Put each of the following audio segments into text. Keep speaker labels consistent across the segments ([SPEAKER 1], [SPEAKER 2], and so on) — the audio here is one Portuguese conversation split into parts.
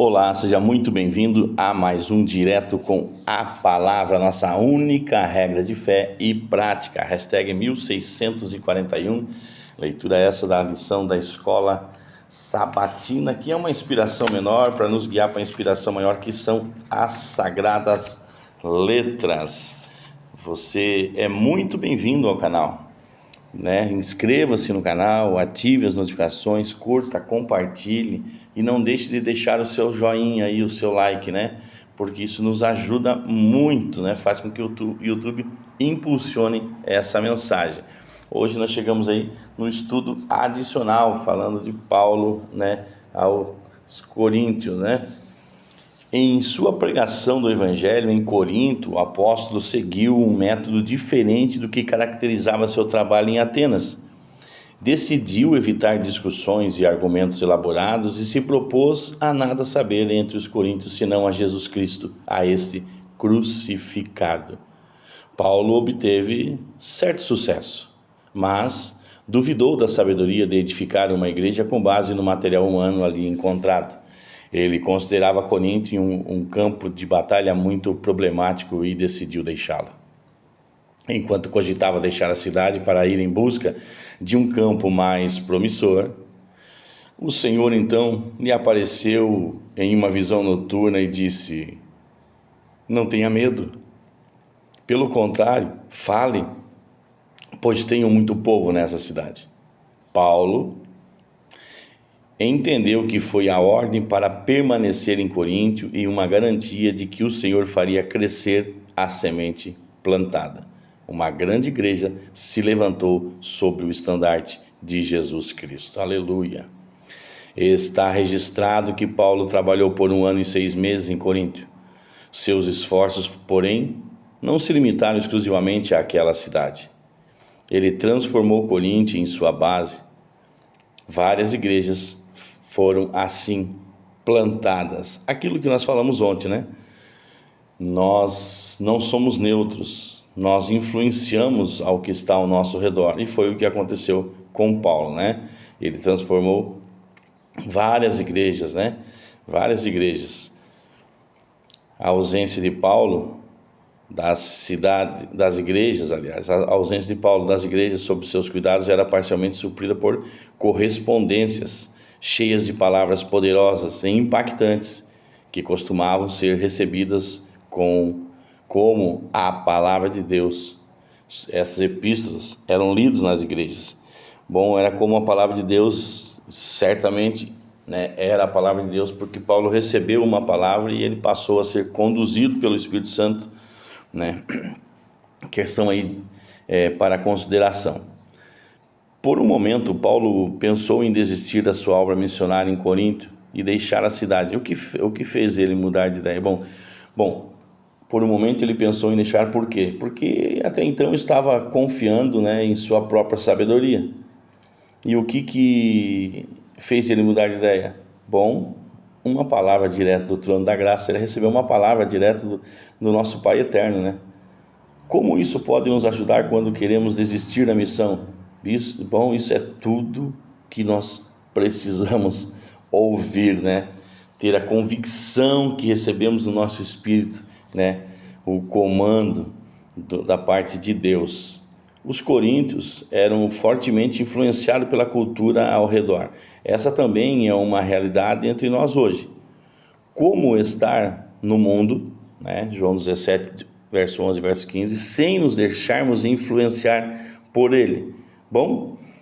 [SPEAKER 1] Olá, seja muito bem-vindo a mais um Direto com a Palavra, nossa única regra de fé e prática. Hashtag 1641, leitura essa da lição da escola sabatina, que é uma inspiração menor para nos guiar para a inspiração maior, que são as sagradas letras. Você é muito bem-vindo ao canal. Inscreva-se no canal, ative as notificações, curta, compartilhe e não deixe de deixar o seu joinha e o seu like, porque isso nos ajuda muito, faz com que o YouTube impulsione essa mensagem. Hoje nós chegamos aí no estudo adicional, falando de Paulo, aos Coríntios, Em sua pregação do Evangelho em Corinto, o apóstolo seguiu um método diferente do que caracterizava seu trabalho em Atenas. Decidiu evitar discussões e argumentos elaborados e se propôs a nada saber entre os coríntios senão a Jesus Cristo, a esse crucificado. Paulo obteve certo sucesso, mas duvidou da sabedoria de edificar uma igreja com base no material humano ali encontrado. Ele considerava Corinto um campo de batalha muito problemático e decidiu deixá-lo. Enquanto cogitava deixar a cidade para ir em busca de um campo mais promissor, o Senhor então lhe apareceu em uma visão noturna e disse: "Não tenha medo. Pelo contrário, fale, pois tenho muito povo nessa cidade." Paulo entendeu que foi a ordem para permanecer em Corinto e uma garantia de que o Senhor faria crescer a semente plantada. Uma grande igreja se levantou sobre o estandarte de Jesus Cristo. Aleluia! Está registrado que Paulo trabalhou por 1 ano e 6 meses em Corinto. Seus esforços, porém, não se limitaram exclusivamente àquela cidade. Ele transformou Corinto em sua base. Várias igrejas foram assim plantadas. Aquilo que nós falamos ontem, Nós não somos neutros, nós influenciamos ao que está ao nosso redor. E foi o que aconteceu com Paulo, Ele transformou várias igrejas, Várias igrejas. A ausência de Paulo das igrejas, aliás, a ausência de Paulo das igrejas sob seus cuidados era parcialmente suprida por correspondências cheias de palavras poderosas e impactantes que costumavam ser recebidas como a palavra de Deus. Essas epístolas eram lidas nas igrejas. Era como a palavra de Deus, certamente, era a palavra de Deus, porque Paulo recebeu uma palavra e ele passou a ser conduzido pelo Espírito Santo, Questão aí para consideração. Por um momento, Paulo pensou em desistir da sua obra missionária em Corinto e deixar a cidade. O que fez ele mudar de ideia? Por um momento ele pensou em deixar, por quê? Porque até então estava confiando, em sua própria sabedoria. E o que fez ele mudar de ideia? Uma palavra direta do trono da graça. Ele recebeu uma palavra direta do nosso Pai eterno, Como isso pode nos ajudar quando queremos desistir da missão? Isso é tudo que nós precisamos ouvir, Ter a convicção que recebemos no nosso espírito, O comando da parte de Deus. Os coríntios eram fortemente influenciados pela cultura ao redor. Essa também é uma realidade entre nós hoje. Como estar no mundo, João 17, verso 11, verso 15, sem nos deixarmos influenciar por ele?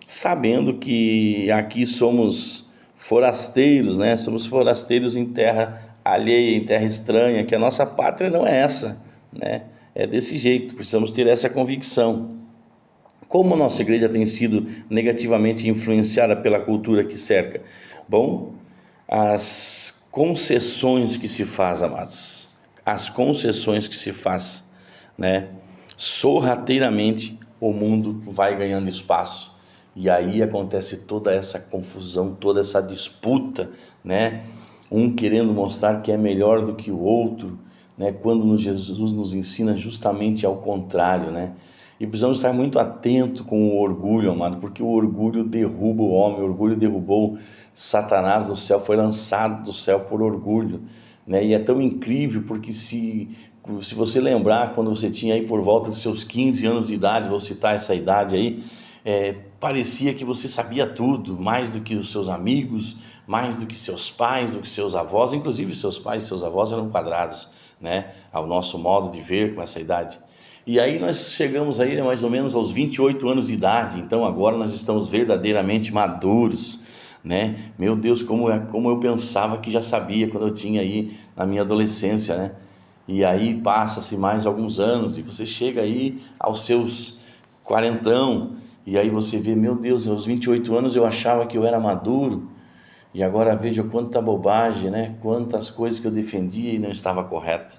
[SPEAKER 1] Sabendo que aqui somos forasteiros, Somos forasteiros em terra alheia, em terra estranha, que a nossa pátria não é essa, É desse jeito, precisamos ter essa convicção. Como a nossa igreja tem sido negativamente influenciada pela cultura que cerca? As concessões que se faz, amados, as concessões que se faz, sorrateiramente o mundo vai ganhando espaço e aí acontece toda essa confusão, toda essa disputa, Um querendo mostrar que é melhor do que o outro, quando Jesus nos ensina justamente ao contrário, E precisamos estar muito atentos com o orgulho, amado, porque o orgulho derruba o homem, o orgulho derrubou Satanás do céu, foi lançado do céu por orgulho, né? E é tão incrível porque se você lembrar, quando você tinha aí por volta dos seus 15 anos de idade, vou citar essa idade aí, parecia que você sabia tudo, mais do que os seus amigos, mais do que seus pais, do que seus avós, inclusive seus pais e seus avós eram quadrados, né? Ao nosso modo de ver com essa idade. E aí nós chegamos aí mais ou menos aos 28 anos de idade, então agora nós estamos verdadeiramente maduros, né? Meu Deus, como eu pensava que já sabia quando eu tinha aí na minha adolescência, né? E aí passa-se mais alguns anos e você chega aí aos seus quarentão, e aí você vê, meu Deus, aos 28 anos eu achava que eu era maduro, e agora veja quanta bobagem, né? Quantas coisas que eu defendia e não estava correta.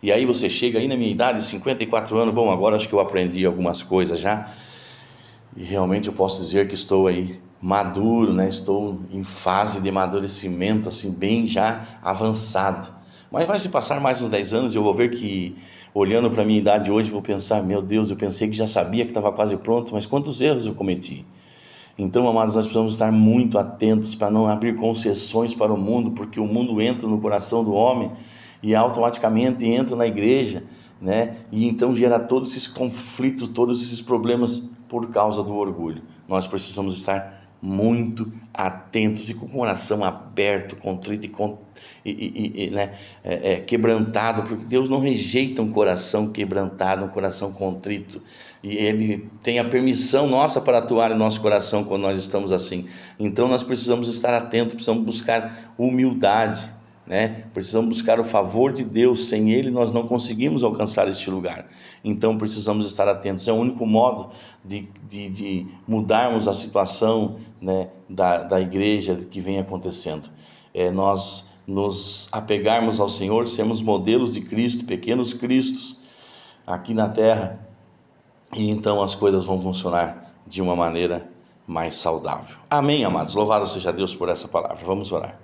[SPEAKER 1] E aí você chega aí na minha idade, 54 anos, bom, agora acho que eu aprendi algumas coisas já, e realmente eu posso dizer que estou aí maduro, né? Estou em fase de amadurecimento, assim, bem já avançado. Mas vai se passar mais uns 10 anos e eu vou ver que, olhando para a minha idade hoje, vou pensar, meu Deus, eu pensei que já sabia que estava quase pronto, mas quantos erros eu cometi. Então, amados, nós precisamos estar muito atentos para não abrir concessões para o mundo, porque o mundo entra no coração do homem e automaticamente entra na igreja, né? E então gera todos esses conflitos, todos esses problemas por causa do orgulho. Nós precisamos estar muito atentos e com o coração aberto, contrito né? Quebrantado, porque Deus não rejeita um coração quebrantado, um coração contrito, e Ele tem a permissão nossa para atuar em nosso coração quando nós estamos assim. Então nós precisamos estar atentos, precisamos buscar humildade, né? Precisamos buscar o favor de Deus. Sem Ele nós não conseguimos alcançar este lugar. Então precisamos estar atentos. É o único modo de mudarmos a situação, né, da igreja que vem acontecendo. Nós nos apegarmos ao Senhor, sermos modelos de Cristo, pequenos Cristos aqui na terra, e então as coisas vão funcionar de uma maneira mais saudável. Amém, amados? Louvado seja Deus por essa palavra. Vamos orar.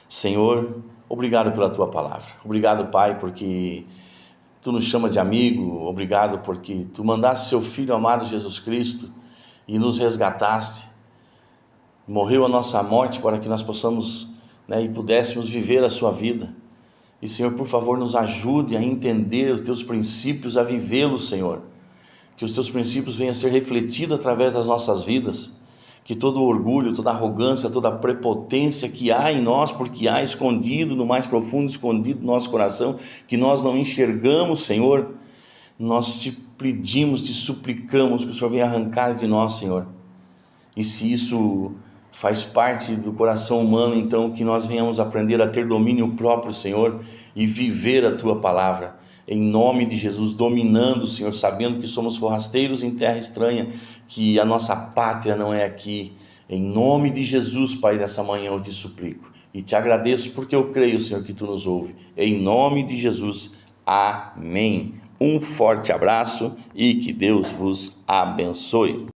[SPEAKER 1] Senhor, obrigado pela Tua palavra. Obrigado, Pai, porque Tu nos chama de amigo. Obrigado porque Tu mandaste Seu Filho amado Jesus Cristo e nos resgataste. Morreu a nossa morte para que nós possamos, né, e pudéssemos viver a Sua vida. E, Senhor, por favor, nos ajude a entender os Teus princípios, a vivê-los, Senhor. Que os Teus princípios venham a ser refletidos através das nossas vidas. Que todo o orgulho, toda a arrogância, toda a prepotência que há em nós, porque há escondido no mais profundo, escondido no nosso coração, que nós não enxergamos, Senhor, nós Te pedimos, Te suplicamos que o Senhor venha arrancar de nós, Senhor. E se isso faz parte do coração humano, então que nós venhamos aprender a ter domínio próprio, Senhor, e viver a Tua palavra. Em nome de Jesus, dominando, Senhor, sabendo que somos forrasteiros em terra estranha, que a nossa pátria não é aqui. Em nome de Jesus, Pai, nessa manhã eu Te suplico e Te agradeço porque eu creio, Senhor, que Tu nos ouve. Em nome de Jesus, amém. Um forte abraço e que Deus vos abençoe.